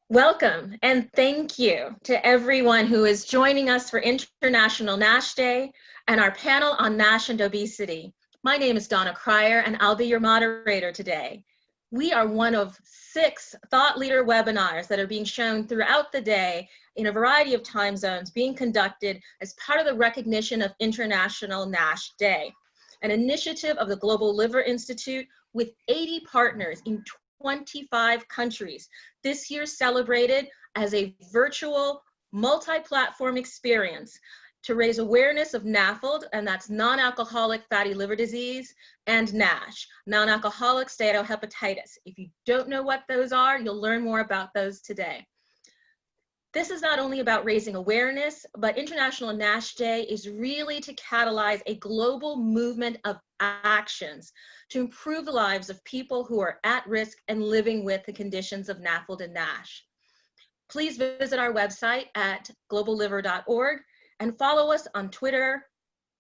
Welcome and thank you to everyone who is joining us for International NASH Day and our panel on NASH and obesity. My name is Donna Cryer and I'll be your moderator today. We are one of 6 thought leader webinars that are being shown throughout the day in a variety of time zones being conducted as part of the recognition of International NASH Day, an initiative of the Global Liver Institute with 80 partners in 25 countries. This year celebrated as a virtual multi-platform experience to raise awareness of NAFLD, and that's non-alcoholic fatty liver disease, and NASH, non-alcoholic steatohepatitis. If you don't know what those are, you'll learn more about those today. This is not only about raising awareness, but International NASH Day is really to catalyze a global movement of actions to improve the lives of people who are at risk and living with the conditions of NAFLD and NASH. Please visit our website at globalliver.org and follow us on Twitter,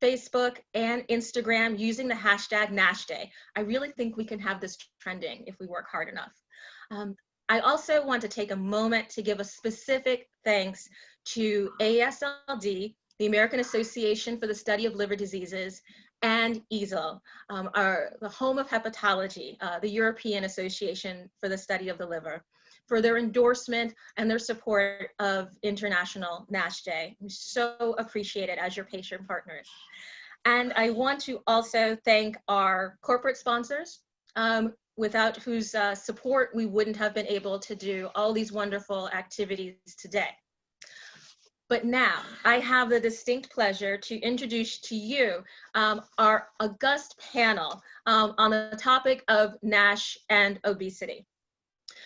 Facebook, and Instagram using the hashtag NASH Day. I really think we can have this trending if we work hard enough. I also want to take a moment to give a specific thanks to AASLD, the American Association for the Study of Liver Diseases, and EASL, the home of hepatology, the European Association for the Study of the Liver, for their endorsement and their support of International NASH Day. We so appreciate it as your patient partners. And I want to also thank our corporate sponsors, without whose support we wouldn't have been able to do all these wonderful activities today. But now I have the distinct pleasure to introduce to you our august panel on the topic of NASH and obesity.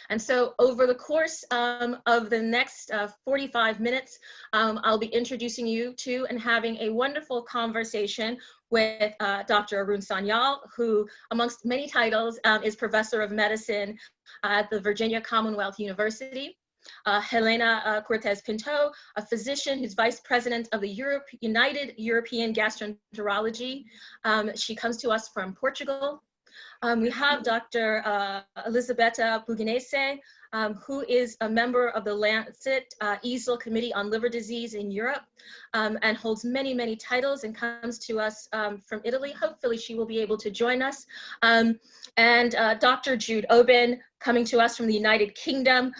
And so over the course of the next 45 minutes, I'll be introducing you to and having a wonderful conversation with Dr. Arun Sanyal, who amongst many titles is Professor of Medicine at the Virginia Commonwealth University. Helena Cortez-Pinto, a physician who's Vice President of the United European Gastroenterology. She comes to us from Portugal. We have Dr. Elisabetta Pugliese, who is a member of the Lancet EASL Committee on Liver Disease in Europe, and holds many, many titles and comes to us from Italy. Hopefully she will be able to join us. And Dr. Jude Oben, coming to us from the United Kingdom,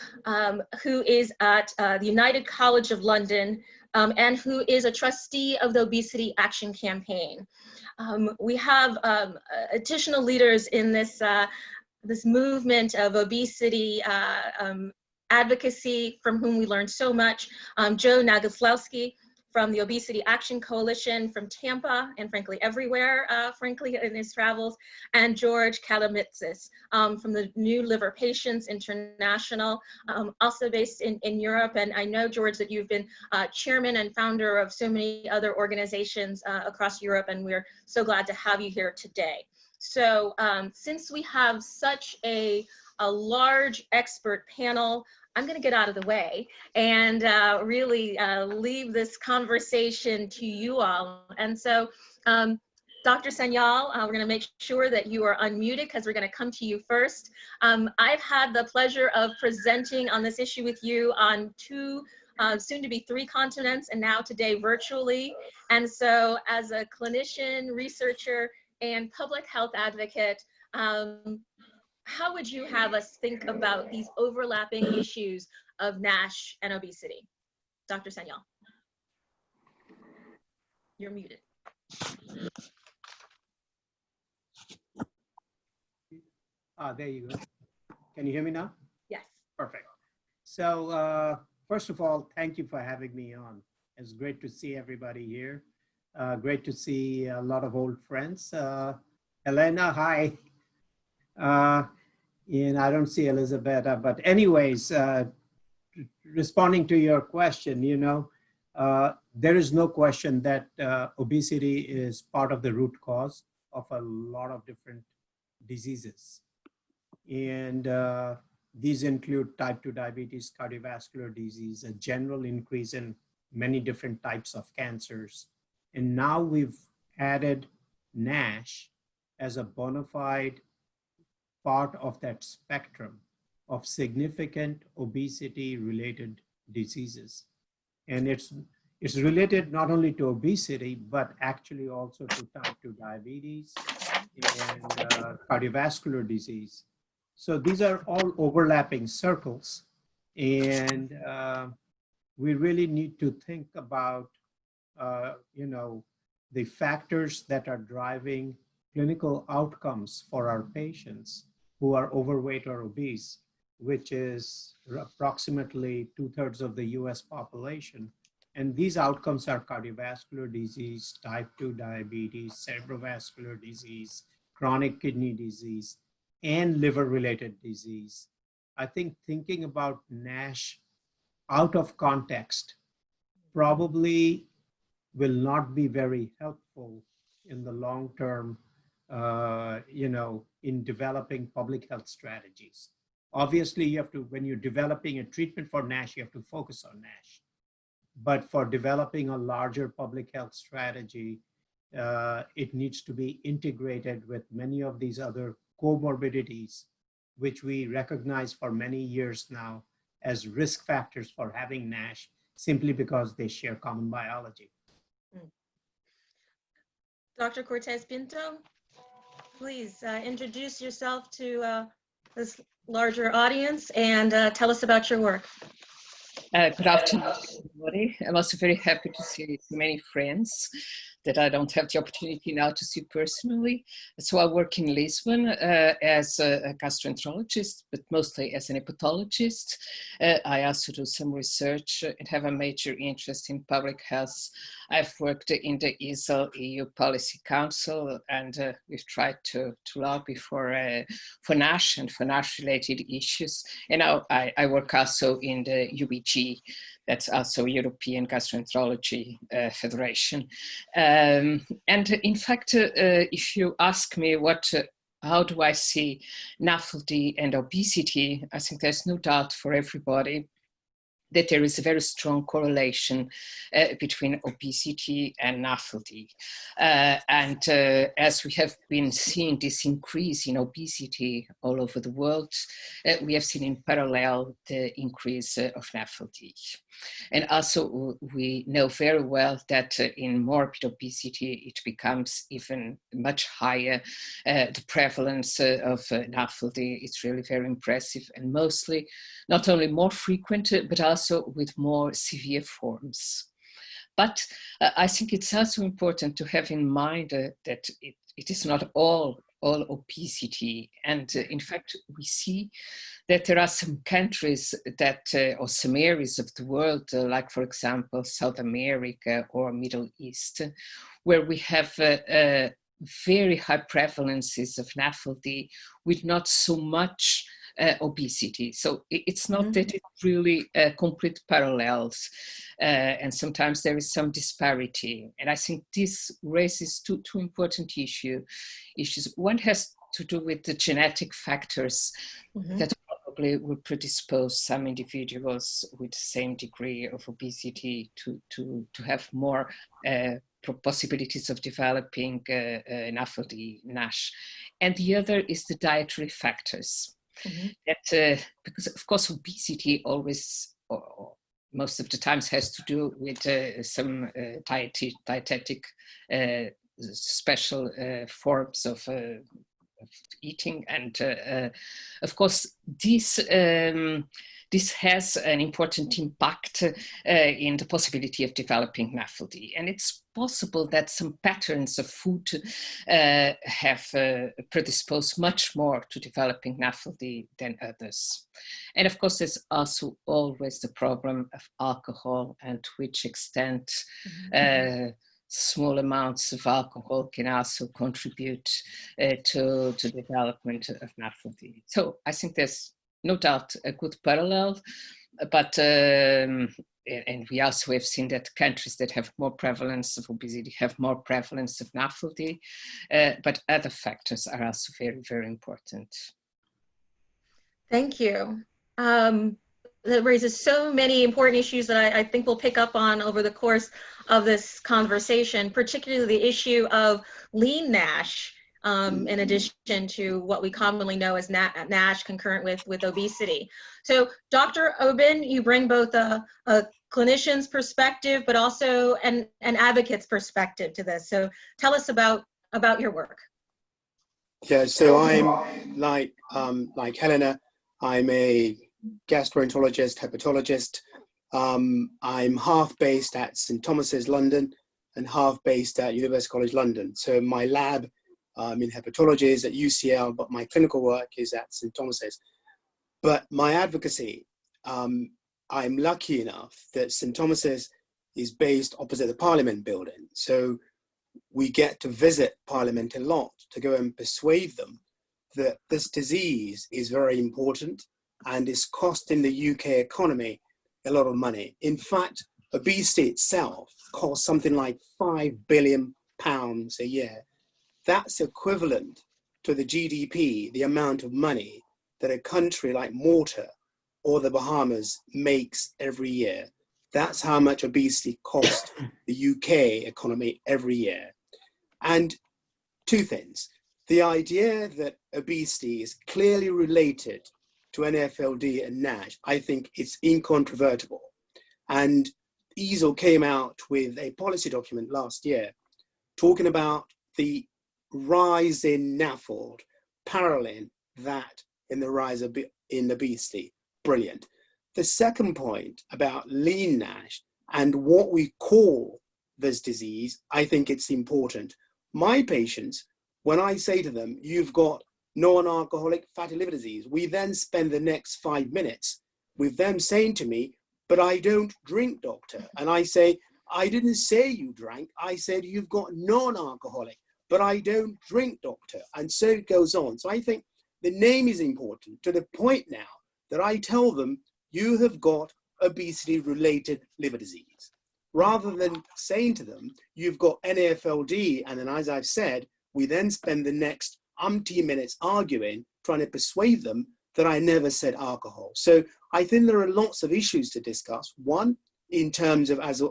who is at the United College of London, and who is a trustee of the Obesity Action Campaign. We have additional leaders in this, this movement of obesity advocacy from whom we learned so much. Joe Nadglowski from the Obesity Action Coalition from Tampa and frankly everywhere, frankly in his travels, and George Kalamitsis from the New Liver Patients International, also based in Europe. And I know, George, that you've been chairman and founder of so many other organizations across Europe, and we're so glad to have you here today. So since we have such a large expert panel, I'm going to get out of the way and really leave this conversation to you all. And so, Dr. Sanyal, we're going to make sure that you are unmuted because we're going to come to you first. I've had the pleasure of presenting on this issue with you on 2, soon to be 3 continents, and now today virtually. And so as a clinician, researcher, and public health advocate, how would you have us think about these overlapping issues of NASH and obesity? Dr. Sanyal, you're muted. There you go. Can you hear me now? Yes. Perfect. So first of all, thank you for having me on. It's great to see everybody here. Great to see a lot of old friends. Helena, hi. And I don't see Elisabetta, but anyways, responding to your question, you know, there is no question that obesity is part of the root cause of a lot of different diseases. And these include type 2 diabetes, cardiovascular disease, a general increase in many different types of cancers. And now we've added NASH as a bona fide part of that spectrum of significant obesity-related diseases. And it's related not only to obesity, but actually also to type 2 diabetes and cardiovascular disease. So these are all overlapping circles. And we really need to think about, the factors that are driving clinical outcomes for our patients who are overweight or obese, which is approximately 2/3 of the US population. And these outcomes are cardiovascular disease, type 2 diabetes, cerebrovascular disease, chronic kidney disease, and liver-related disease. I think thinking about NASH out of context probably will not be very helpful in the long term, in developing public health strategies. Obviously, you have to, when you're developing a treatment for NASH, you have to focus on NASH. But for developing a larger public health strategy, it needs to be integrated with many of these other comorbidities, which we recognize for many years now as risk factors for having NASH, simply because they share common biology. Dr. Cortez-Pinto, please introduce yourself to this larger audience and tell us about your work. Good afternoon, everybody. I'm also very happy to see so many friends that I don't have the opportunity now to see personally. So I work in Lisbon as a gastroenterologist, but mostly as an hepatologist. I also do some research and have a major interest in public health. I've worked in the EASL EU Policy Council, and we've tried to lobby for NASH and for NASH-related issues. And now I work also in the UBG, that's also European Gastroenterology Federation. And in fact, if you ask me how do I see NAFLD and obesity, I think there's no doubt for everybody that there is a very strong correlation between obesity and NAFLD. And as we have been seeing this increase in obesity all over the world, we have seen in parallel the increase of NAFLD. And also we know very well that in morbid obesity, it becomes even much higher. The prevalence of NAFLD is really very impressive, and mostly not only more frequent, but also with more severe forms. But I think it's also important to have in mind that it is not all obesity. And in fact, we see that there are some countries that, or some areas of the world, like for example, South America or Middle East, where we have very high prevalences of NAFLD with not so much obesity. So it's not that it really complete parallels, and sometimes there is some disparity. And I think this raises two important issues. One has to do with the genetic factors that probably will predispose some individuals with the same degree of obesity to have more possibilities of developing NAFLD, NASH. And the other is the dietary factors. That because of course obesity always, or most of the times, has to do with some dietetic special forms of eating, and of course this has an important impact in the possibility of developing NAFLD. And it's possible that some patterns of food have predisposed much more to developing NAFLD than others. And of course, there's also always the problem of alcohol, and to which extent small amounts of alcohol can also contribute to the development of NAFLD. So I think there's no doubt a good parallel, but and we also have seen that countries that have more prevalence of obesity have more prevalence of NAFLD, but other factors are also very, very important. Thank you. That raises so many important issues that I think we'll pick up on over the course of this conversation, particularly the issue of lean NASH, in addition to what we commonly know as NASH concurrent with obesity. So Dr. Oben, you bring both a clinician's perspective, but also an advocate's perspective to this. So tell us about your work. Yeah, so I'm like Helena, I'm a gastroenterologist, hepatologist. I'm half based at St. Thomas's, London, and half based at University College London. So my lab in hepatology is at UCL, but my clinical work is at St. Thomas's. But my advocacy, I'm lucky enough that St. Thomas's is based opposite the Parliament building. So we get to visit Parliament a lot to go and persuade them that this disease is very important and is costing the UK economy a lot of money. In fact, obesity itself costs something like £5 billion a year. That's equivalent to the GDP, the amount of money that a country like Malta or the Bahamas makes every year. That's how much obesity costs the UK economy every year. And two things. The idea that obesity is clearly related to NAFLD and NASH, I think it's incontrovertible. And EASL came out with a policy document last year talking about the rise in NAFLD, paralleling that in the rise in obesity. Brilliant. The second point about lean NASH and what we call this disease, I think it's important. My patients, when I say to them, you've got non-alcoholic fatty liver disease, we then spend the next 5 minutes with them saying to me, but I don't drink, doctor. And I say, I didn't say you drank. I said, you've got non-alcoholic, but I don't drink, doctor. And so it goes on. So I think the name is important to the point now that I tell them, you have got obesity-related liver disease. Rather than saying to them, you've got NAFLD, and then as I've said, we then spend the next umpteen minutes arguing, trying to persuade them that I never said alcohol. So I think there are lots of issues to discuss. One, in terms of, as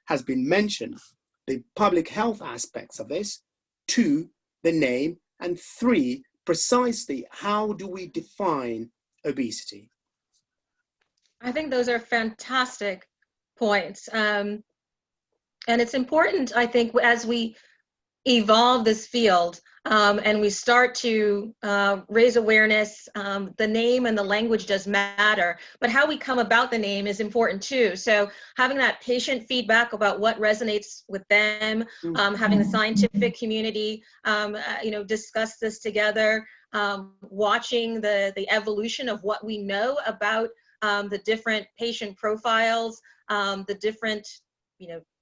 has been mentioned, the public health aspects of this. Two, the name. And three, precisely how do we define obesity? I think those are fantastic points. And it's important, I think, as we evolve this field and we start to raise awareness, the name and the language does matter, but how we come about the name is important too. So having that patient feedback about what resonates with them, having the scientific community, discuss this together, watching the evolution of what we know about the different patient profiles, the different,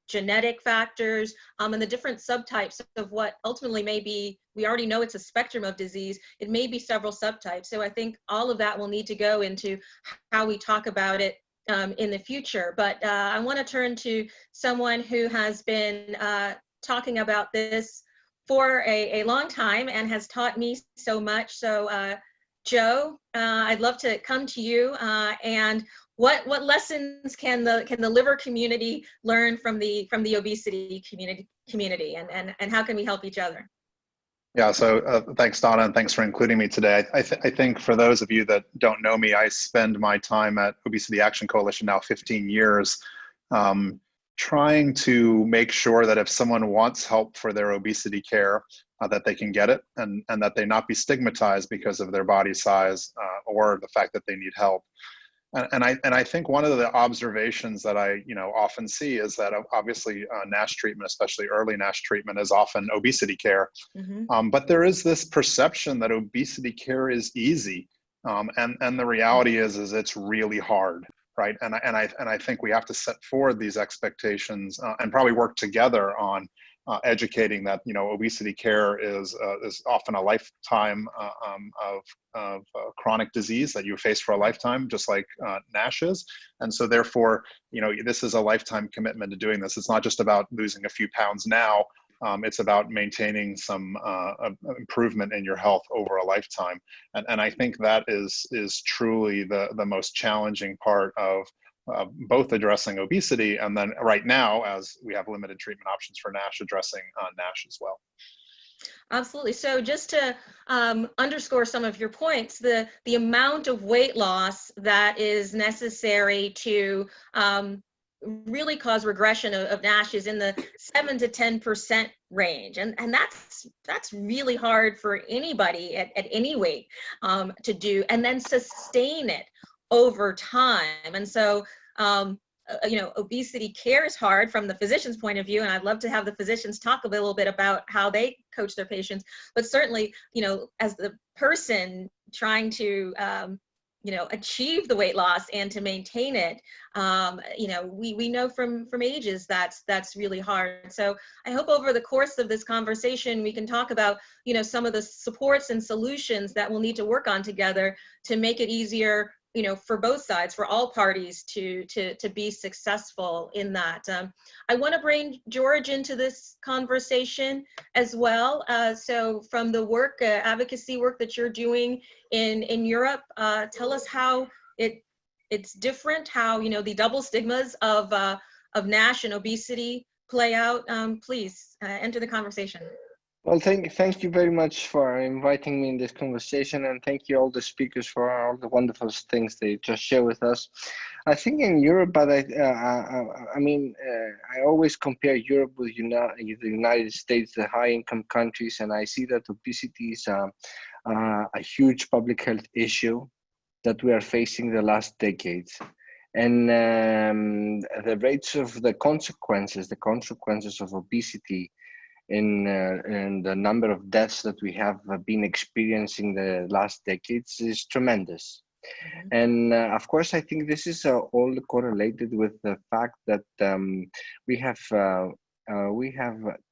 genetic factors, and the different subtypes of what ultimately may be, we already know it's a spectrum of disease, it may be several subtypes. So I think all of that will need to go into how we talk about it in the future. But I want to turn to someone who has been talking about this for a long time and has taught me so much. So Joe, I'd love to come to you and what lessons can the liver community learn from the obesity community and how can we help each other? Yeah, so thanks, Donna, and thanks for including me today. I think for those of you that don't know me, I spend my time at Obesity Action Coalition now 15 years trying to make sure that if someone wants help for their obesity care, that they can get it and that they not be stigmatized because of their body size or the fact that they need help. And I think one of the observations that I often see is that obviously NASH treatment, especially early NASH treatment, is often obesity care. Mm-hmm. But there is this perception that obesity care is easy, and the reality is it's really hard, right? And I think we have to set forward these expectations and probably work together on educating that obesity care is often a lifetime of chronic disease that you face for a lifetime, just like NASH is. And so therefore, this is a lifetime commitment to doing this. It's not just about losing a few pounds now. It's about maintaining some improvement in your health over a lifetime. And I think that is truly the most challenging part of both addressing obesity and then right now, as we have limited treatment options for NASH, addressing NASH as well. Absolutely. So just to underscore some of your points, the amount of weight loss that is necessary to really cause regression of NASH is in the 7 to 10% range, and that's really hard for anybody at any weight to do, and then sustain it over time. And so you know, obesity care is hard from the physician's point of view, and I'd love to have the physicians talk a little bit about how they coach their patients. But certainly, you know, as the person trying to you know, achieve the weight loss and to maintain it, you know, we know from ages that's really hard. So I hope over the course of this conversation we can talk about, you know, some of the supports and solutions that we'll need to work on together to make it easier, you know, for both sides, for all parties to be successful in that. I want to bring George into this conversation as well. So from the work, advocacy work that you're doing in Europe, tell us how it's different, how, you know, the double stigmas of NASH and obesity play out. Please enter the conversation. Well, thank you very much for inviting me in this conversation, and thank you all the speakers for all the wonderful things they just share with us. I think in Europe, but I mean, I always compare Europe with the United States, the high-income countries, and I see that obesity is a huge public health issue that we are facing the last decades. And the rates of the consequences of obesity in the number of deaths that we have been experiencing the last decades is tremendous. Mm-hmm. And of course, I think this is all correlated with the fact that we have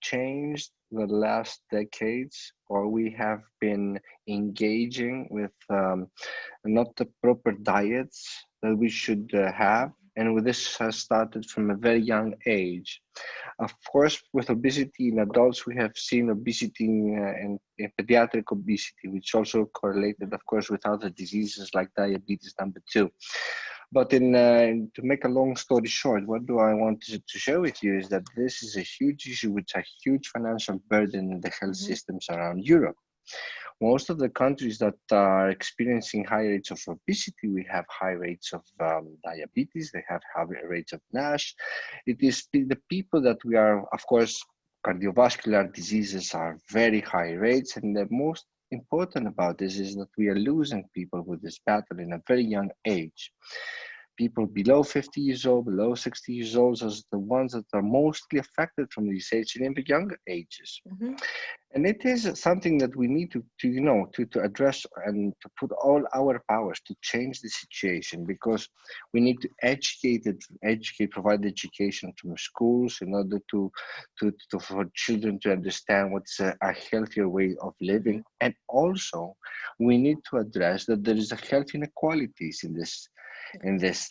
changed the last decades, or we have been engaging with not the proper diets that we should have. And this has started from a very young age. Of course, with obesity in adults, we have seen obesity in pediatric obesity, which also correlated, of course, with other diseases like diabetes type 2. But to make a long story short, what do I want to share with you is that this is a huge issue with a huge financial burden in the health systems around Europe. Most of the countries that are experiencing high rates of obesity, we have high rates of diabetes, they have high rates of NASH. It is the people that we are, of course, cardiovascular diseases are very high rates, and the most important about this is that we are losing people with this battle in a very young age. People below 50 years old, below 60 years old, are the ones that are mostly affected from this age and in the younger ages. Mm-hmm. And it is something that we need to address and to put all our powers to change the situation, because we need to provide education from schools in order for children to understand what's a healthier way of living. And also we need to address that there is a health inequalities in this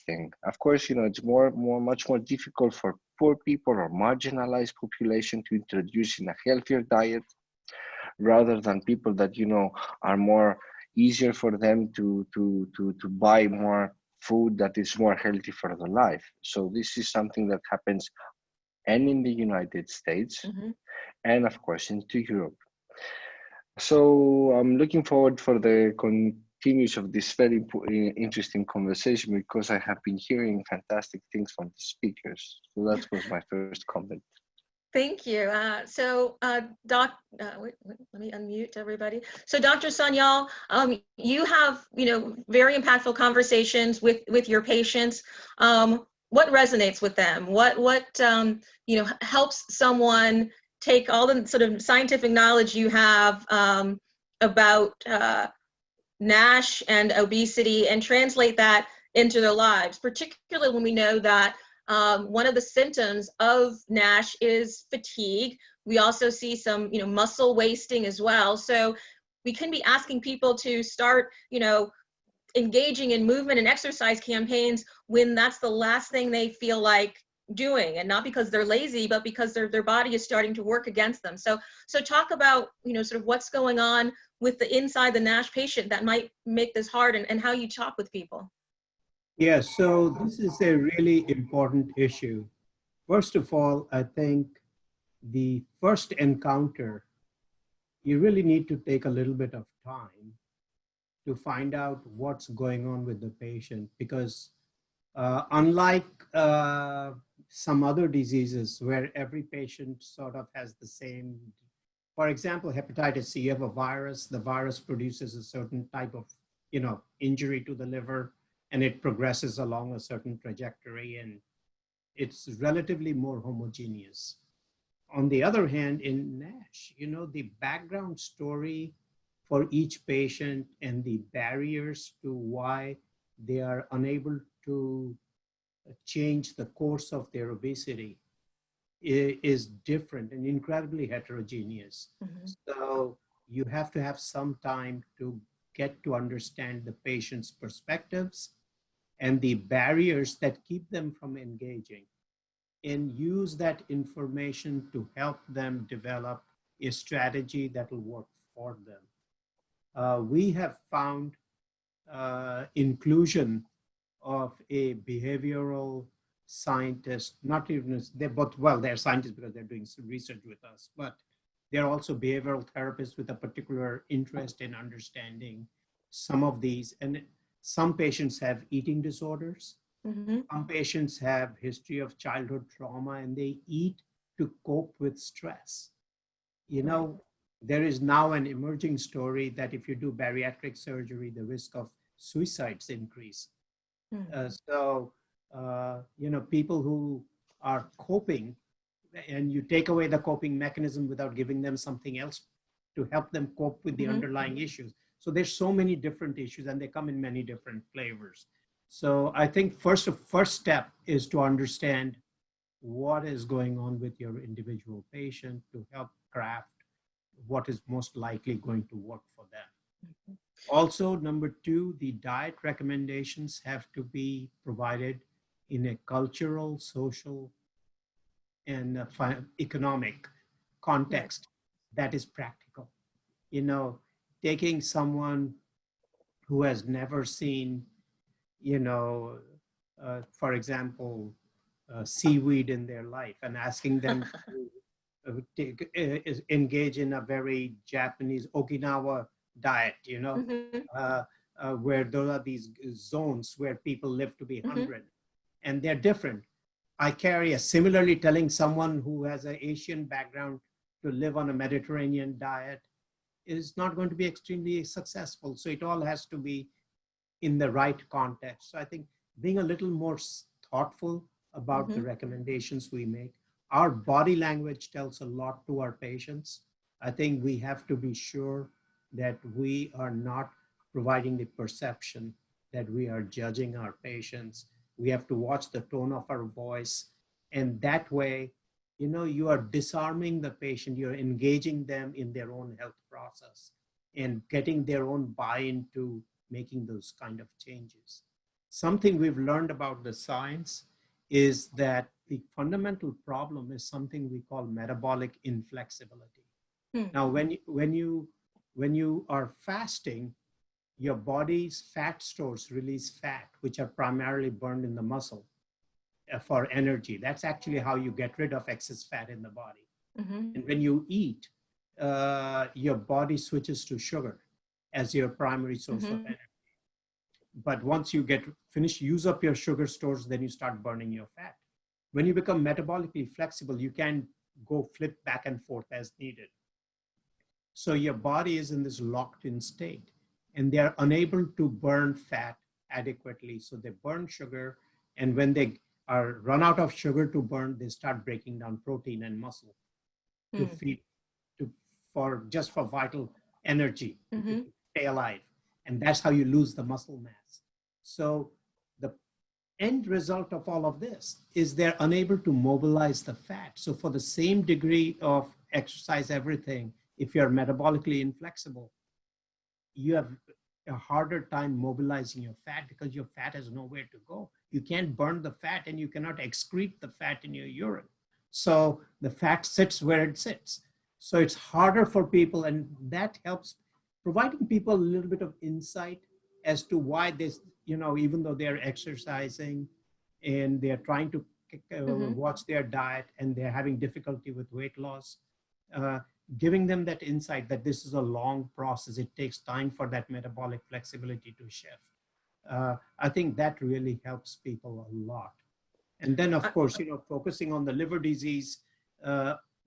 thing. Of course, it's much more difficult for poor people or marginalized population to introduce in a healthier diet, rather than people that are more easier for them to buy more food that is more healthy for their life. So this is something that happens and in the United States, and of course into Europe. So I'm looking forward for the continuous of this very interesting conversation, because I have been hearing fantastic things from the speakers. So that was my first comment. Thank you. Let me unmute everybody. So Dr. Sanyal, you have, very impactful conversations with your patients. What resonates with them? What helps someone take all the sort of scientific knowledge you have about NASH and obesity and translate that into their lives, particularly when we know that one of the symptoms of NASH is fatigue. We also see some, muscle wasting as well. So we can be asking people to start, engaging in movement and exercise campaigns when that's the last thing they feel like doing, and not because they're lazy, but because their body is starting to work against them. So talk about, sort of what's going on with the inside the NASH patient that might make this hard, and how you talk with people. Yes, so this is a really important issue. First of all, I think the first encounter you really need to take a little bit of time to find out what's going on with the patient, because unlike some other diseases where every patient sort of has the same, for example, hepatitis C, you have a virus, the virus produces a certain type of, injury to the liver, and it progresses along a certain trajectory, and it's relatively more homogeneous. On the other hand, in NASH, the background story for each patient and the barriers to why they are unable to change the course of their obesity is different and incredibly heterogeneous. Mm-hmm. So you have to have some time to get to understand the patient's perspectives and the barriers that keep them from engaging, and use that information to help them develop a strategy that will work for them. We have found inclusion of a behavioral scientist, not even, they're scientists because they're doing some research with us, but they're also behavioral therapists with a particular interest in understanding some of these. And some patients have eating disorders. Mm-hmm. Some patients have history of childhood trauma, and they eat to cope with stress. There is now an emerging story that if you do bariatric surgery, the risk of suicides increase. People who are coping, and you take away the coping mechanism without giving them something else to help them cope with the underlying issues. So there's so many different issues, and they come in many different flavors. So I think first step is to understand what is going on with your individual patient to help craft what is most likely going to work for them. Also, number two, the diet recommendations have to be provided in a cultural, social, and economic context that is practical. Taking someone who has never seen, for example, seaweed in their life and asking them to engage in a very Japanese Okinawa diet, where there are these zones where people live to be 100, and they're different. Similarly telling someone who has an Asian background to live on a Mediterranean diet is not going to be extremely successful. So it all has to be in the right context. So I think being a little more thoughtful about the recommendations we make. Our body language tells a lot to our patients. I think we have to be sure that we are not providing the perception that we are judging our patients. We have to watch the tone of our voice. And that way, you are disarming the patient, you're engaging them in their own health process and getting their own buy-in to making those kind of changes. Something we've learned about the science is that the fundamental problem is something we call metabolic inflexibility. Now, when you are fasting, your body's fat stores release fat, which are primarily burned in the muscle for energy. That's actually how you get rid of excess fat in the body. And when you eat, your body switches to sugar as your primary source of energy. But once you use up your sugar stores, then you start burning your fat. When you become metabolically flexible, you can go flip back and forth as needed. So your body is in this locked in state, and they're unable to burn fat adequately. So they burn sugar, and when they are run out of sugar to burn, they start breaking down protein and muscle to feed, for vital energy, to stay alive. And that's how you lose the muscle mass. So the end result of all of this is they're unable to mobilize the fat. So for the same degree of exercise, everything, if you're metabolically inflexible, you have a harder time mobilizing your fat because your fat has nowhere to go. You can't burn the fat, and you cannot excrete the fat in your urine. So the fat sits where it sits. So it's harder for people, and that helps providing people a little bit of insight as to why this, even though they're exercising and they're trying to watch their diet and they're having difficulty with weight loss, giving them that insight that this is a long process. It takes time for that metabolic flexibility to shift. I think that really helps people a lot. And then, of course, focusing on the liver disease,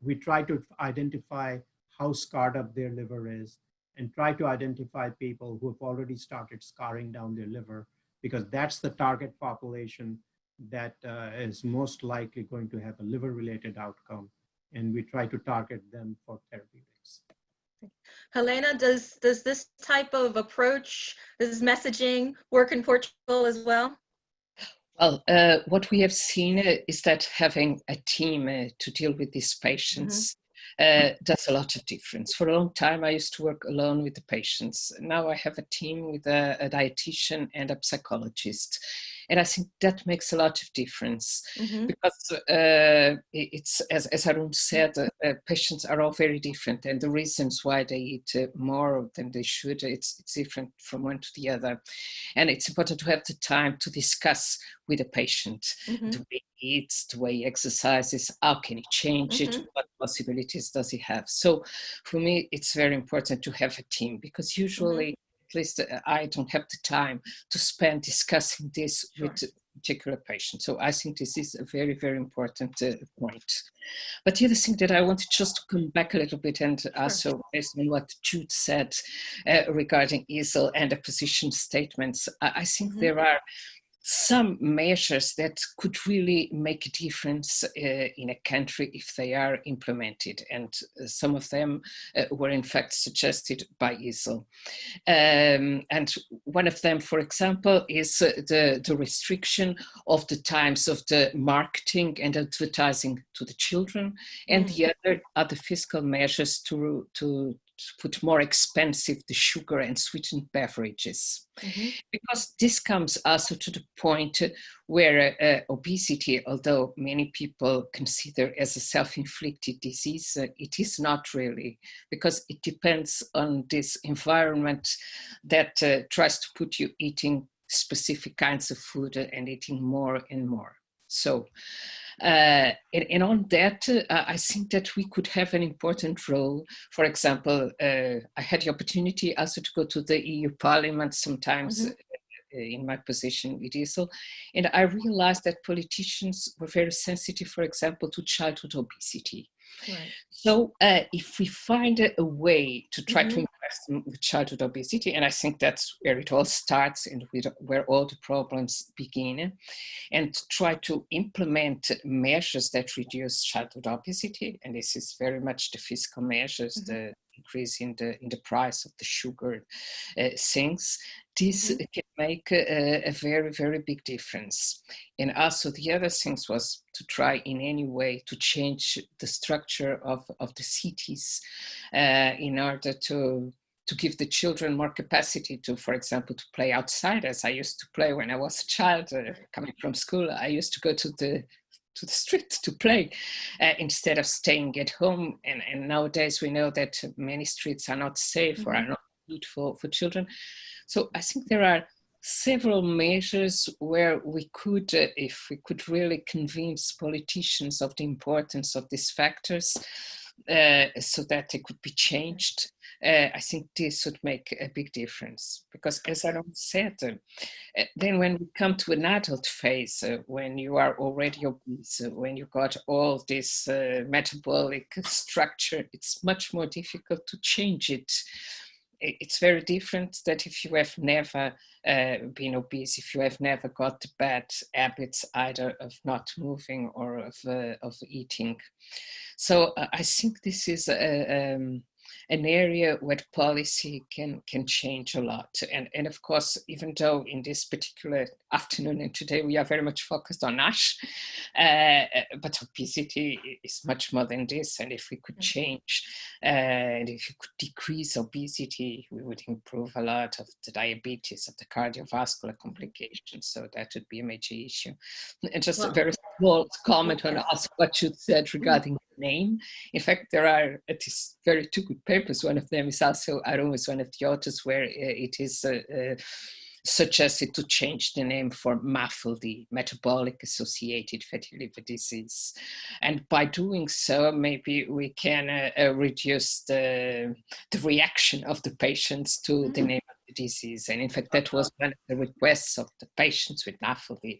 we try to identify how scarred up their liver is and try to identify people who have already started scarring down their liver, because that's the target population that is most likely going to have a liver-related outcome. And we try to target them for therapeutics. Helena, does this type of approach, this messaging, work in Portugal as well? Well, what we have seen is that having a team to deal with these patients does a lot of difference. For a long time, I used to work alone with the patients. Now I have a team with a dietitian and a psychologist. And I think that makes a lot of difference because it's, as Arun said, patients are all very different, and the reasons why they eat more than they should, it's different from one to the other. And it's important to have the time to discuss with the patient the way he eats, the way he exercises, how can he change it, what possibilities does he have. So for me, it's very important to have a team, because usually, at least I don't have the time to spend discussing this with a particular patient. So I think this is a very, very important point. But the other thing that I wanted just to come back a little bit, and also based on what Jude said regarding EASL and the position statements, I think there are some measures that could really make a difference in a country if they are implemented, and some of them were in fact suggested by EASL. And one of them, for example, is the restriction of the times of the marketing and advertising to the children, and the other are the fiscal measures to put more expensive the sugar and sweetened beverages. Because this comes also to the point where obesity, although many people consider as a self-inflicted disease, it is not really, because it depends on this environment that tries to put you eating specific kinds of food and eating more and more. So, and on that, I think that we could have an important role. For example, I had the opportunity also to go to the EU Parliament sometimes in my position with EASL, and I realized that politicians were very sensitive, for example, to childhood obesity. Right. So if we find a way to try to address with childhood obesity, and I think that's where it all starts and where all the problems begin, and try to implement measures that reduce childhood obesity, and this is very much the fiscal measures, the increase in the price of the sugar things, this can make a very, very big difference. And also the other things was to try in any way to change the structure of the cities in order to give the children more capacity to, for example, to play outside, as I used to play when I was a child. Coming from school, I used to go to the street to play instead of staying at home. And nowadays we know that many streets are not safe or are not good for children. So I think there are several measures where we could, if we could really convince politicians of the importance of these factors so that they could be changed, I think this would make a big difference. Because as I said, then when we come to an adult phase, when you are already obese, when you got all this metabolic structure, it's much more difficult to change it. It's very different that if you have never been obese, if you have never got the bad habits either of not moving or of eating. So I think this is an area where policy can change a lot. And of course, even though in this particular afternoon and today we are very much focused on NASH, but obesity is much more than this. And if we could change, and if you could decrease obesity, we would improve a lot of the diabetes, of the cardiovascular complications. So that would be a major issue. And just a very small comment on what you said regarding the name. In fact, there are two good papers. One of them is also, Arun is one of the authors, where it is suggested to change the name for MAFLD, metabolic associated fatty liver disease. And by doing so, maybe we can reduce the reaction of the patients to the name of the disease. And in fact, that was one of the requests of the patients with MAFLD,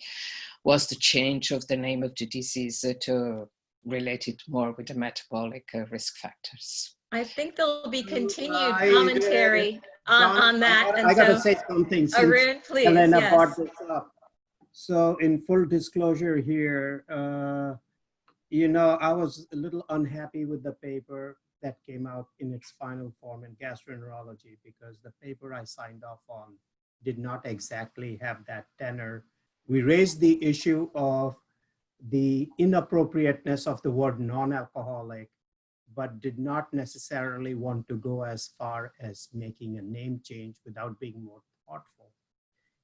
was the change of the name of the disease to relate it more with the metabolic risk factors. I think there'll be continued commentary on that. I got to say something since Arun, please, Helena yes. brought this up. So in full disclosure here, you know, I was a little unhappy with the paper that came out in its final form in Gastroenterology, because the paper I signed off on did not exactly have that tenor. We raised the issue of the inappropriateness of the word non-alcoholic, but did not necessarily want to go as far as making a name change without being more thoughtful.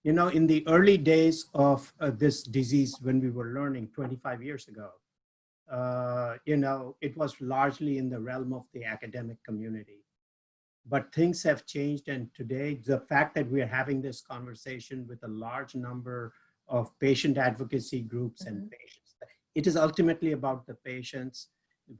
You know, in the early days of this disease, when we were learning 25 years ago, you know, it was largely in the realm of the academic community. But things have changed, and today, the fact that we are having this conversation with a large number of patient advocacy groups and patients, it is ultimately about the patients.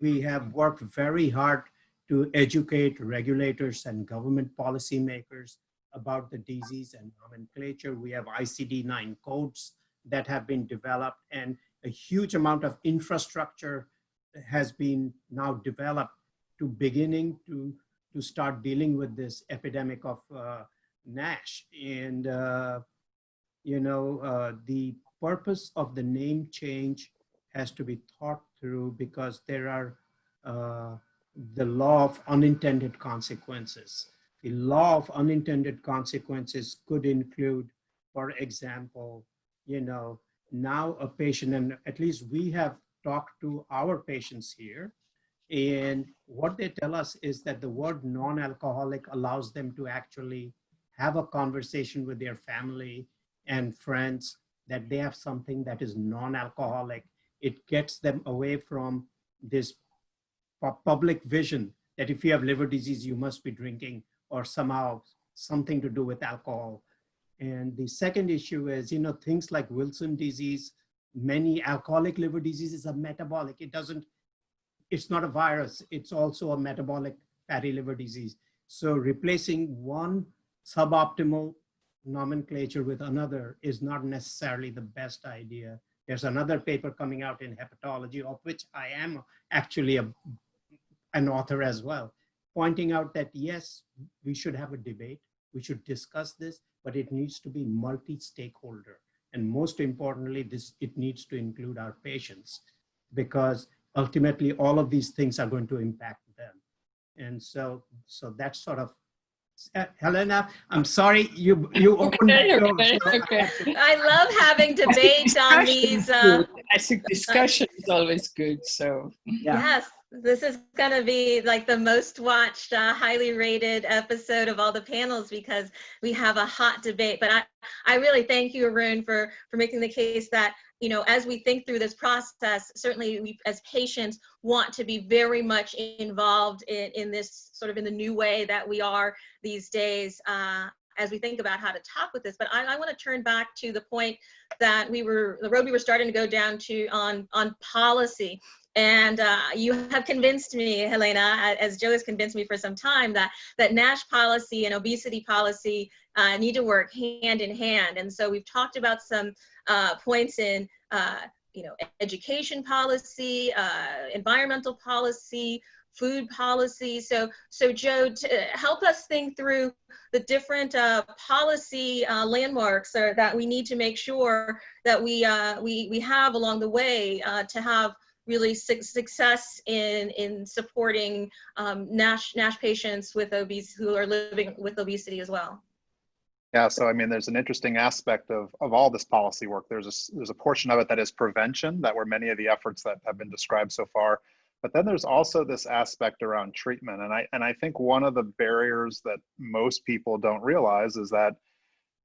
We have worked very hard to educate regulators and government policymakers about the disease and nomenclature. We have ICD-9 codes that have been developed, and a huge amount of infrastructure has been now developed to beginning to start dealing with this epidemic of NASH. And, you know, the purpose of the name change has to be thought through, because there are the law of unintended consequences. The law of unintended consequences could include, for example, you know, now a patient, and at least we have talked to our patients here, and what they tell us is that the word non-alcoholic allows them to actually have a conversation with their family and friends that they have something that is non-alcoholic. It gets them away from this public vision that if you have liver disease, you must be drinking, or somehow something to do with alcohol. And the second issue is, you know, things like Wilson disease, many alcoholic liver diseases are metabolic. It's not a virus, it's also a metabolic fatty liver disease. So replacing one suboptimal nomenclature with another is not necessarily the best idea. There's another paper coming out in Hepatology, of which I am actually an author as well, pointing out that yes, we should have a debate, we should discuss this, but it needs to be multi-stakeholder. And most importantly, it needs to include our patients, because ultimately all of these things are going to impact them. And so that's sort of, Helena, I'm sorry, you opened the door. Okay. I love having debate on these. I think discussion is always good, so. Yeah. Yes, this is going to be like the most watched, highly rated episode of all the panels, because we have a hot debate. But I really thank you, Arun, for making the case that, you know, as we think through this process, certainly we as patients want to be very much involved in this sort of in the new way that we are these days as we think about how to talk with this. But I want to turn back to the point that the road we were starting to go down to on policy. And you have convinced me, Helena, as Joe has convinced me for some time, that NASH policy and obesity policy need to work hand in hand. And so we've talked about some points in, you know, education policy, environmental policy, food policy. So Joe, help us think through the different policy landmarks that we need to make sure that we have along the way to have really success in supporting NASH patients who are living with obesity as well. Yeah, so I mean, there's an interesting aspect of all this policy work. There's a portion of it that is prevention, that were many of the efforts that have been described so far. But then there's also this aspect around treatment. And I think one of the barriers that most people don't realize is that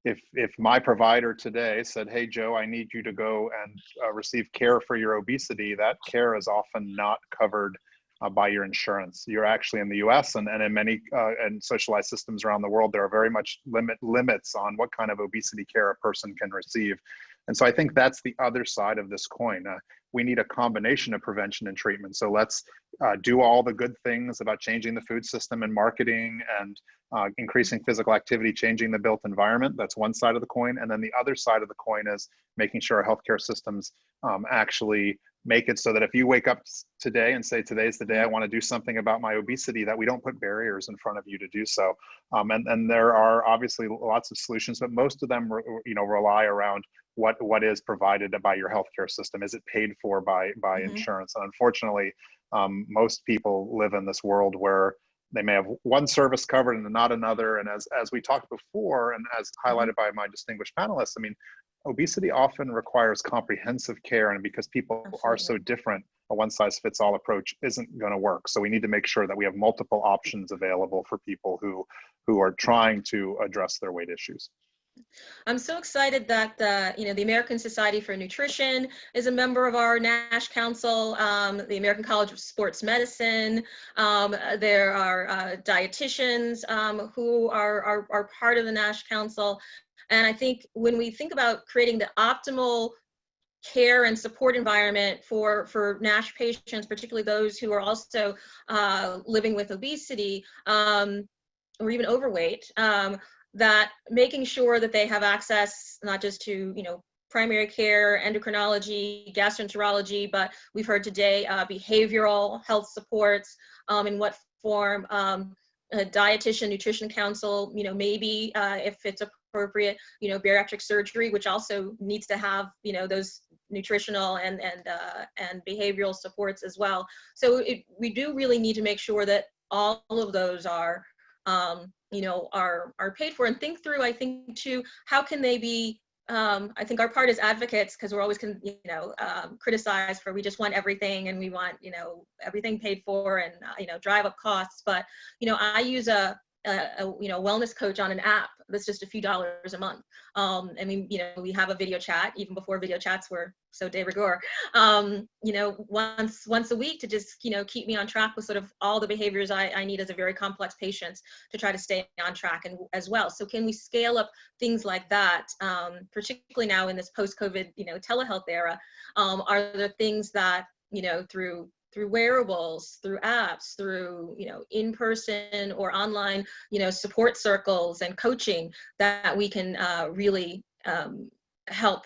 if my provider today said, hey, Joe, I need you to go and receive care for your obesity, that care is often not covered by your insurance. You're actually in the US and in many and socialized systems around the world, there are very much limits on what kind of obesity care a person can receive. And so I think that's the other side of this coin. We need a combination of prevention and treatment. So let's do all the good things about changing the food system and marketing and increasing physical activity, changing the built environment. That's one side of the coin. And then the other side of the coin is making sure our healthcare systems actually make it so that if you wake up today and say, today's the day I want to do something about my obesity, that we don't put barriers in front of you to do so. And there are obviously lots of solutions, but most of them rely around what is provided by your healthcare system. Is it paid for by insurance? And unfortunately, most people live in this world where they may have one service covered and not another. And as we talked before, and as highlighted by my distinguished panelists, I mean, obesity often requires comprehensive care, and because people are so different, a one-size-fits-all approach isn't going to work. So we need to make sure that we have multiple options available for people who are trying to address their weight issues. I'm so excited that the American Society for Nutrition is a member of our NASH Council, the American College of Sports Medicine. There are dietitians who are part of the NASH Council. And I think when we think about creating the optimal care and support environment for NASH patients, particularly those who are also living with obesity or even overweight, that making sure that they have access not just to primary care, endocrinology, gastroenterology, but we've heard today behavioral health supports, in what form, a dietitian, nutrition council, maybe if it's appropriate, bariatric surgery, which also needs to have those nutritional and behavioral supports as well. So we do really need to make sure that all of those are paid for, and think through, I think too, how can they be, I think our part as advocates, because we're always criticized for we just want everything and we want, everything paid for and, drive up costs. But, I use a wellness coach on an app that's just a few dollars a month. I mean, we have a video chat, even before video chats were so de rigueur, once a week to just, keep me on track with sort of all the behaviors I need as a very complex patient to try to stay on track and as well. So can we scale up things like that, particularly now in this post-COVID, telehealth era? Are there things that, through wearables, through apps, through, in-person or online, support circles and coaching that we can really help,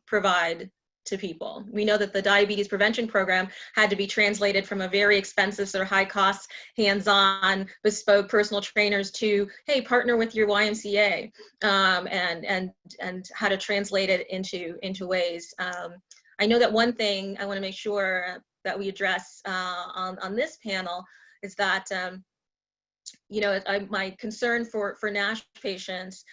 provide to people? We know that the diabetes prevention program had to be translated from a very expensive, sort of high cost, hands-on, bespoke personal trainers to, hey, partner with your YMCA, and how to translate it into ways. I know that one thing I want to make sure that we address on this panel is that, my concern for NASH patients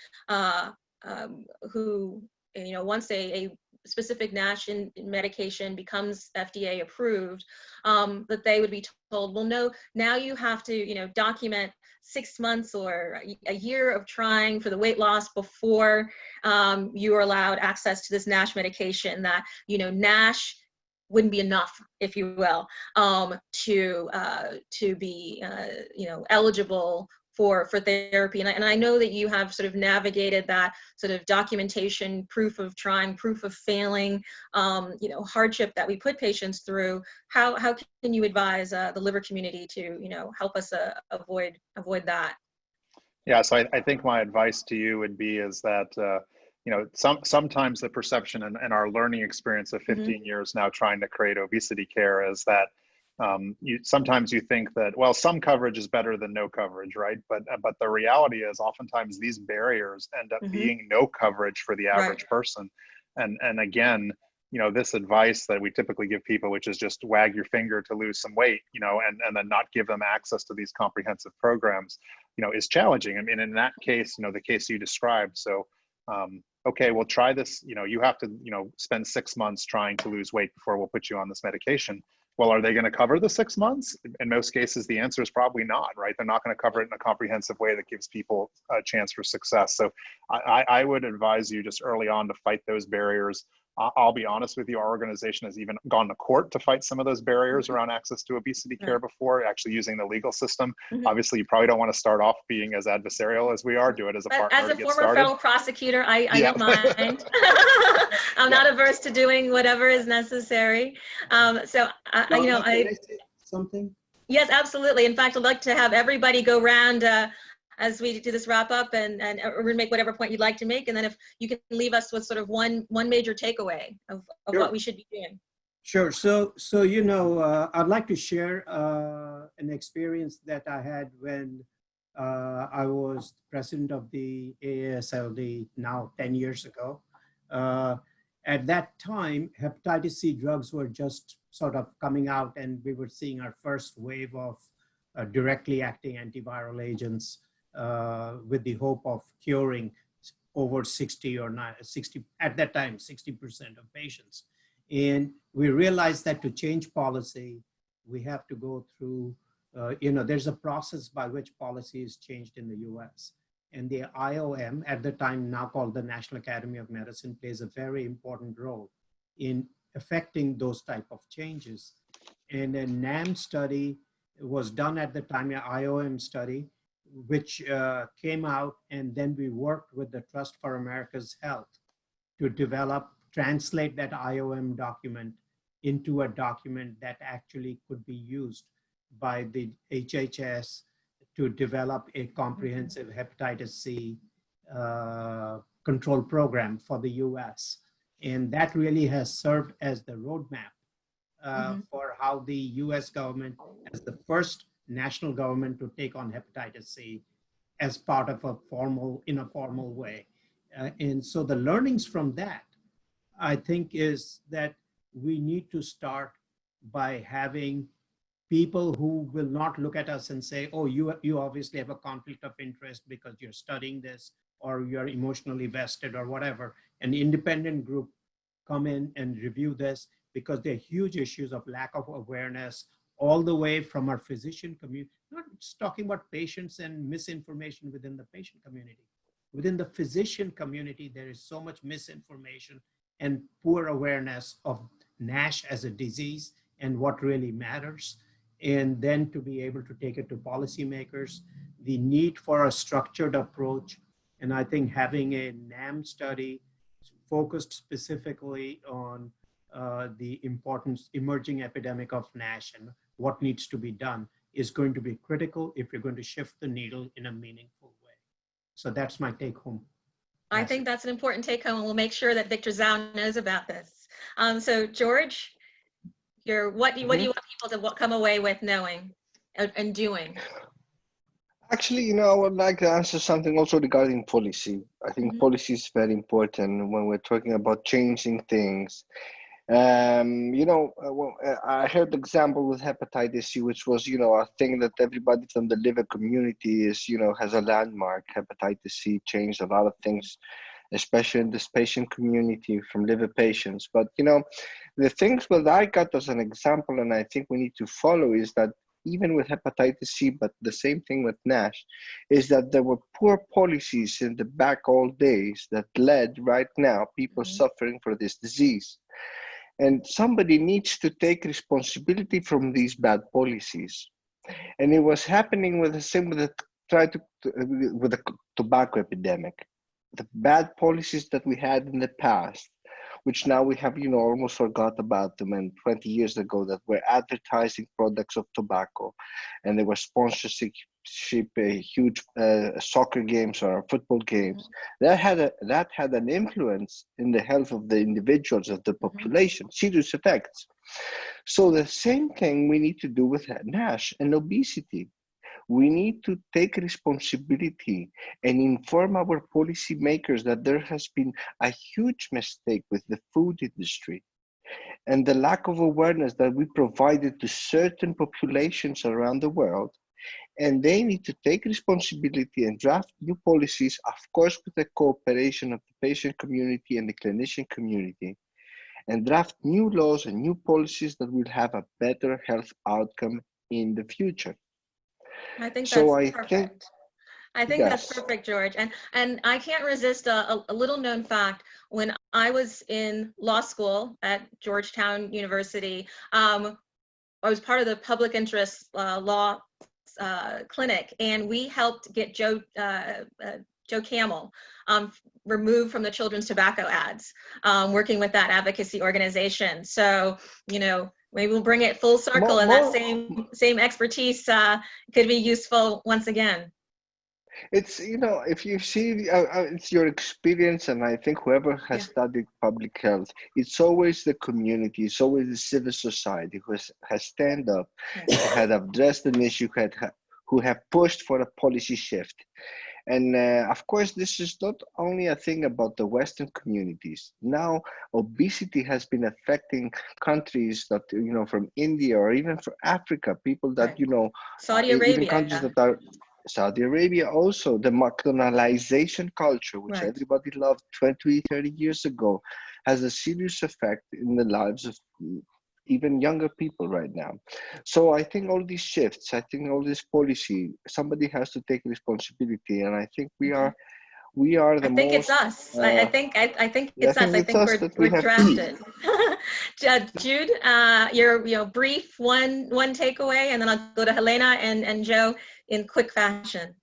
who, once a specific NASH medication becomes FDA approved, that they would be told, well, no, now you have to, document 6 months or a year of trying for the weight loss before you are allowed access to this NASH medication, that, NASH wouldn't be enough, if you will, to be, eligible for therapy. And I know that you have sort of navigated that sort of documentation, proof of trying, proof of failing, hardship that we put patients through. How can you advise the liver community to, help us avoid that? Yeah, so I think my advice to you would be is that, sometimes the perception and our learning experience of 15 years now trying to create obesity care is that sometimes you think that, well, some coverage is better than no coverage, right? But the reality is oftentimes these barriers end up being no coverage for the average person. And again, this advice that we typically give people, which is just wag your finger to lose some weight, and then not give them access to these comprehensive programs, is challenging. I mean, in that case, the case you described, so okay, we'll try this, you have to, spend 6 months trying to lose weight before we'll put you on this medication. Well, are they going to cover the 6 months? In most cases, the answer is probably not, right? They're not going to cover it in a comprehensive way that gives people a chance for success. So I would advise you just early on to fight those barriers, I'll be honest with you, our organization has even gone to court to fight some of those barriers around access to obesity care before, actually using the legal system. Obviously, you probably don't want to start off being as adversarial as we are. Do it as a partner as a to get former started. federal prosecutor, I don't mind. I'm not averse to doing whatever is necessary. So, you know, Can I say something? Yes, absolutely. In fact, I'd like to have everybody go round as we do this wrap up and make whatever point you'd like to make. And then if you can leave us with sort of one major takeaway of Sure. what we should be doing. Sure. So you know, I'd like to share an experience that I had when I was president of the AASLD now 10 years ago. At that time, hepatitis C drugs were just sort of coming out, and we were seeing our first wave of directly acting antiviral agents with the hope of curing over 60 at that time, 60% of patients. And we realized that to change policy, we have to go through, you know, there's a process by which policy is changed in the US. And the IOM, at the time now called the National Academy of Medicine, plays a very important role in affecting those type of changes. And a NAM study was done at the time, an IOM study, which came out, and then we worked with the Trust for America's Health to translate that IOM document into a document that actually could be used by the HHS to develop a comprehensive hepatitis C control program for the US. And that really has served as the roadmap for how the US government, as the first national government to take on hepatitis C as part of a formal way. And so the learnings from that, I think, is that we need to start by having people who will not look at us and say, oh, you obviously have a conflict of interest because you're studying this, or you're emotionally vested or whatever. An independent group come in and review this, because there are huge issues of lack of awareness all the way from our physician community, not just talking about patients and misinformation within the patient community. Within the physician community, there is so much misinformation and poor awareness of NASH as a disease and what really matters. And then to be able to take it to policymakers, the need for a structured approach. And I think having a NAM study focused specifically on the emerging epidemic of NASH and what needs to be done is going to be critical if you're going to shift the needle in a meaningful way. So that's my take home. I think that's an important take home, and we'll make sure that Victor Zhao knows about this. So George, what do you want people to come away with knowing and doing? Actually, you know, I would like to answer something also regarding policy. I think policy is very important when we're talking about changing things. You know, I heard the example with hepatitis C, which was, you know, a thing that everybody from the liver community is, you know, has a landmark. Hepatitis C changed a lot of things, especially in this patient community from liver patients. But, you know, the things that I got as an example, and I think we need to follow, is that even with hepatitis C, but the same thing with NASH, is that there were poor policies in the back old days that led right now people suffering for this disease. And somebody needs to take responsibility from these bad policies. And it was happening with the same with the tobacco epidemic. The bad policies that we had in the past, which now we have, you know, almost forgot about them, and 20 years ago that were advertising products of tobacco, and they were sponsorship huge soccer games or football games. That had an influence in the health of the individuals, of the population, serious effects. So the same thing we need to do with NASH and obesity. We need to take responsibility and inform our policymakers that there has been a huge mistake with the food industry and the lack of awareness that we provided to certain populations around the world. And they need to take responsibility and draft new policies, of course, with the cooperation of the patient community and the clinician community, and draft new laws and new policies that will have a better health outcome in the future. I think that's perfect. I think yes. that's perfect, George. And I can't resist a little known fact. When I was in law school at Georgetown University, I was part of the public interest law clinic, and we helped get Joe Camel removed from the children's tobacco ads, working with that advocacy organization. So, you know, maybe we'll bring it full circle, and that same expertise could be useful once again. It's, you know, if you see, it's your experience, and I think whoever has studied public health, it's always the community, it's always the civil society who has stand up, who had addressed an issue, who have pushed for a policy shift. And of course, this is not only a thing about the Western communities. Now, obesity has been affecting countries that, you know, from India or even from Africa, people that, you know, Saudi Arabia, even countries that are, Saudi Arabia also, the McDonaldization culture, which everybody loved 20, 30 years ago, has a serious effect in the lives of even younger people right now. So I think all these shifts, I think all this policy, somebody has to take responsibility, and I think we are the most. I think it's us. I think it's us. I think we're drafted. Jude, your brief one takeaway, and then I'll go to Helena and Joe in quick fashion.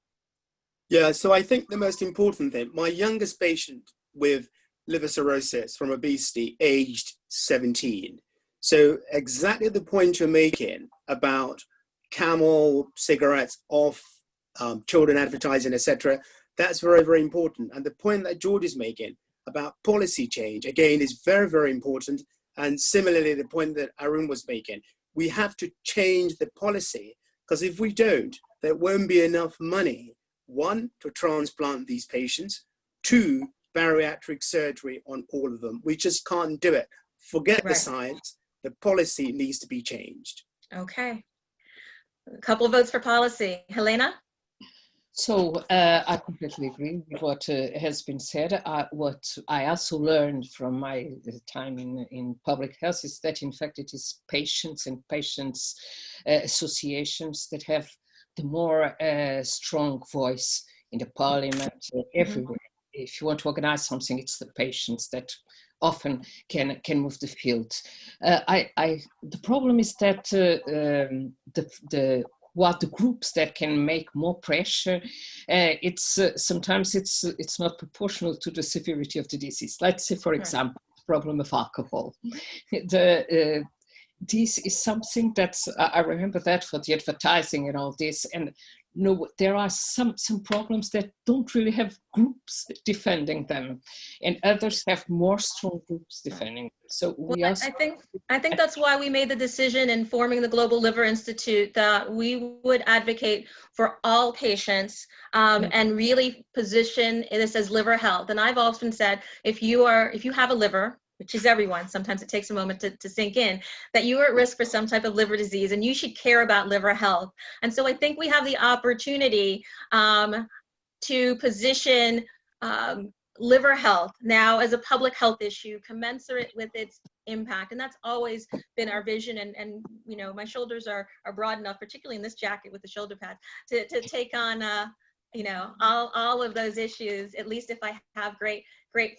Yeah, so I think the most important thing, my youngest patient with liver cirrhosis from obesity, aged 17. So exactly the point you're making about Camel, cigarettes off, children advertising, etc. That's very, very important. And the point that George is making about policy change, again, is very, very important. And similarly, the point that Arun was making, we have to change the policy, because if we don't, there won't be enough money, one, to transplant these patients, two, bariatric surgery on all of them. We just can't do it. Forget the science. The policy needs to be changed. Okay. A couple of votes for policy. Helena? So I completely agree with what has been said. What I also learned from my time in public health is that, in fact, it is patients and patients associations that have the more strong voice in the parliament, everywhere. If you want to organize something, it's the patients that often can move the field. The problem is that the groups that can make more pressure, sometimes it's not proportional to the severity of the disease. Let's say, for example, the problem of alcohol. This is something that's, I remember that for the advertising and all this, and no, there are some problems that don't really have groups defending them, and others have more strong groups defending them. So I think that's why we made the decision in forming the Global Liver Institute that we would advocate for all patients and really position this as liver health. And I've often said, if you have a liver, which is everyone, sometimes it takes a moment to sink in, that you are at risk for some type of liver disease and you should care about liver health. And so I think we have the opportunity to position liver health now as a public health issue commensurate with its impact. And that's always been our vision. And you know, my shoulders are broad enough, particularly in this jacket with the shoulder pads, to take on you know, all of those issues, at least if I have great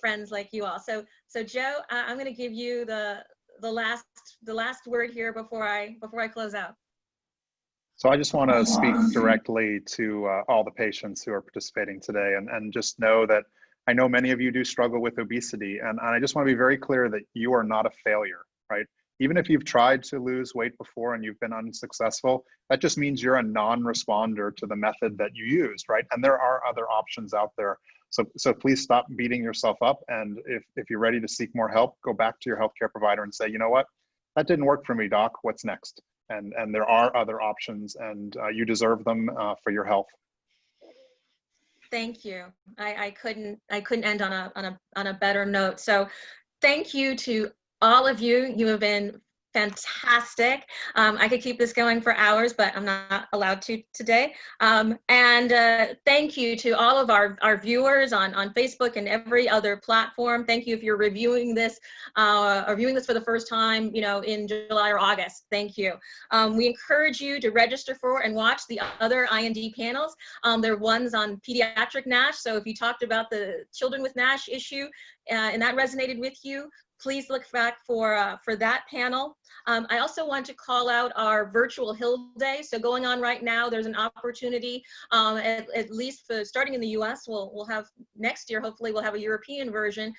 friends like you all. So Joe, I'm going to give you the last word here before I close out. So I just want to speak directly to all the patients who are participating today, and just know that I know many of you do struggle with obesity, and I just want to be very clear that you are not a failure, right? Even if you've tried to lose weight before and you've been unsuccessful, that just means you're a non-responder to the method that you used, right? And there are other options out there. So please stop beating yourself up. And if you're ready to seek more help, go back to your healthcare provider and say, you know what, that didn't work for me, doc, what's next? And there are other options, and you deserve them for your health. Thank you. I couldn't end on a better note. So thank you to all of you. You have been Fantastic. I could keep this going for hours, but I'm not allowed to today. Thank you to all of our viewers on Facebook and every other platform. Thank you if you're reviewing this or viewing this for the first time, you know, in July or August. Thank you. We encourage you to register for and watch the other IND panels. There are ones on pediatric NASH. So if you talked about the children with NASH issue and that resonated with you, please look back for that panel. I also want to call out our virtual Hill Day. So going on right now, there's an opportunity, at least for starting in the US, we'll have next year, hopefully we'll have a European version,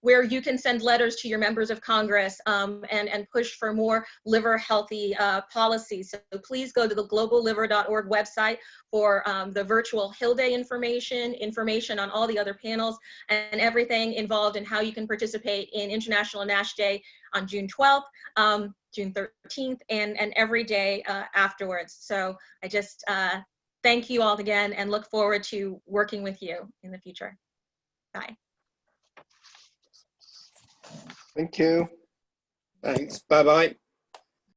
where you can send letters to your members of Congress and push for more liver healthy policies. So please go to the globalliver.org website for the virtual Hill Day information on all the other panels and everything involved in how you can participate in International NASH Day on June 12th, June 13th, and every day afterwards. So I just thank you all again and look forward to working with you in the future. Bye. Thank you. Thanks. Bye-bye.